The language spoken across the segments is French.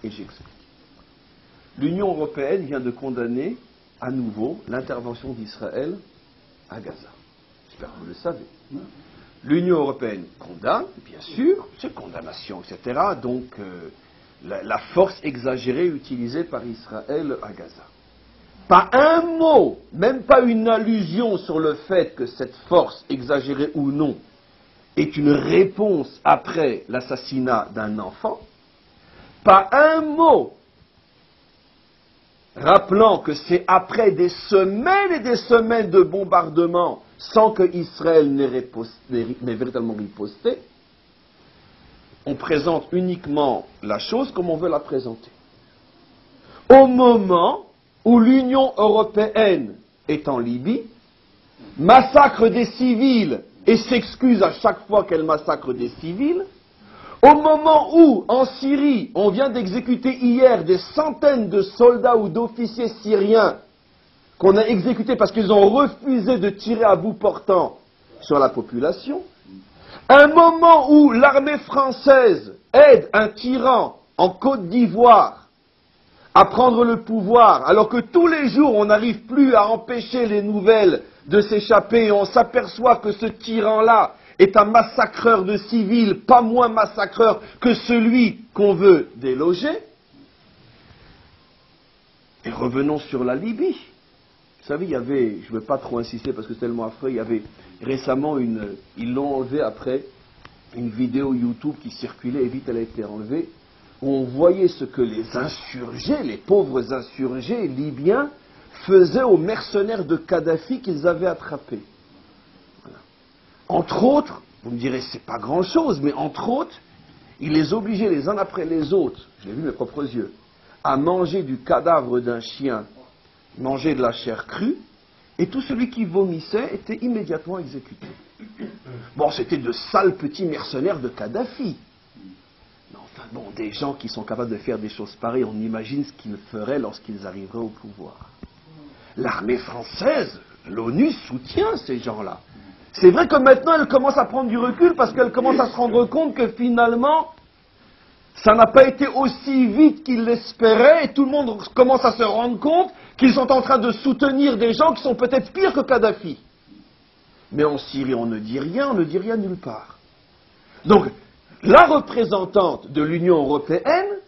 et j'explique. L'Union européenne vient de condamner à nouveau l'intervention d'Israël à Gaza. J'espère que vous le savez. L'Union européenne condamne, bien sûr, c'est condamnation, etc. Donc, la force exagérée utilisée par Israël à Gaza. Pas un mot, même pas une allusion sur le fait que cette force, exagérée ou non, est une réponse après l'assassinat d'un enfant. Pas un mot rappelant que c'est après des semaines et des semaines de bombardements sans que Israël n'ait véritablement riposté. On présente uniquement la chose comme on veut la présenter. Au moment où l'Union européenne est en Libye, massacre des civils et s'excuse à chaque fois qu'elle massacre des civils, au moment où, en Syrie, on vient d'exécuter hier des centaines de soldats ou d'officiers syriens qu'on a exécutés parce qu'ils ont refusé de tirer à bout portant sur la population, un moment où l'armée française aide un tyran en Côte d'Ivoire à prendre le pouvoir, alors que tous les jours on n'arrive plus à empêcher les nouvelles de s'échapper et on s'aperçoit que ce tyran-là est un massacreur de civils, pas moins massacreur que celui qu'on veut déloger. Et revenons sur la Libye. Vous savez, il y avait, je ne veux pas trop insister parce que c'est tellement affreux, il y avait récemment ils l'ont enlevé après, une vidéo YouTube qui circulait et vite elle a été enlevée, où on voyait ce que les insurgés, les pauvres insurgés libyens, faisaient aux mercenaires de Kadhafi qu'ils avaient attrapés. Voilà. Entre autres, vous me direz c'est pas grand chose, mais entre autres, ils les obligeaient les uns après les autres, je l'ai vu de mes propres yeux, à manger du cadavre d'un chien, manger de la chair crue, et tout celui qui vomissait était immédiatement exécuté. Bon, c'était de sales petits mercenaires de Kadhafi. Mais enfin bon, des gens qui sont capables de faire des choses pareilles, on imagine ce qu'ils feraient lorsqu'ils arriveraient au pouvoir. L'armée française, l'ONU soutient ces gens-là. C'est vrai que maintenant elle commence à prendre du recul parce qu'elle commence à se rendre compte que finalement, ça n'a pas été aussi vite qu'ils l'espéraient et tout le monde commence à se rendre compte qu'ils sont en train de soutenir des gens qui sont peut-être pires que Kadhafi. Mais en Syrie, on ne dit rien nulle part. Donc, la représentante de l'Union européenne,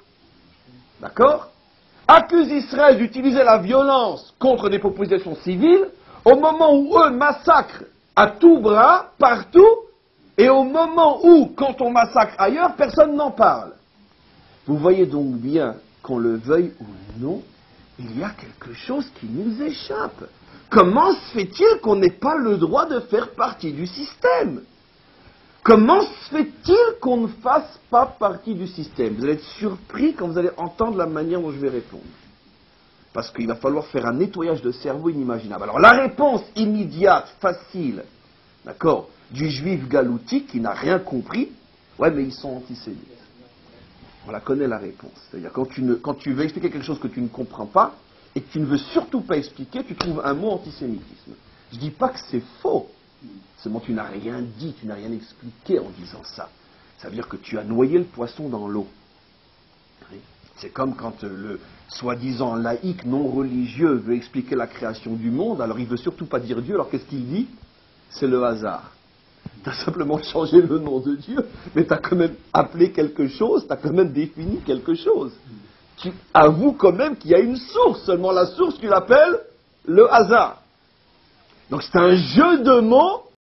d'accord, accuse Israël d'utiliser la violence contre des populations civiles au moment où eux massacrent à tout bras, partout, et au moment où, quand on massacre ailleurs, personne n'en parle. Vous voyez donc bien, qu'on le veuille ou non, il y a quelque chose qui nous échappe. Comment se fait-il qu'on n'ait pas le droit de faire partie du système? Comment se fait-il qu'on ne fasse pas partie du système? Vous allez être surpris quand vous allez entendre la manière dont je vais répondre. Parce qu'il va falloir faire un nettoyage de cerveau inimaginable. Alors la réponse immédiate, facile, d'accord, du juif galoutique qui n'a rien compris, ouais mais ils sont antisémites. On la connaît la réponse. C'est-à-dire quand tu veux expliquer quelque chose que tu ne comprends pas, et que tu ne veux surtout pas expliquer, tu trouves un mot antisémitisme. Je ne dis pas que c'est faux. Seulement tu n'as rien dit, tu n'as rien expliqué en disant ça. Ça veut dire que tu as noyé le poisson dans l'eau. C'est comme quand le soi-disant laïc non religieux veut expliquer la création du monde, alors il ne veut surtout pas dire Dieu, alors qu'est-ce qu'il dit? C'est le hasard. Tu as simplement changé le nom de Dieu, mais tu as quand même appelé quelque chose, tu as quand même défini quelque chose. Tu avoues quand même qu'il y a une source, seulement la source tu l'appelles le hasard. Donc c'est un jeu de mots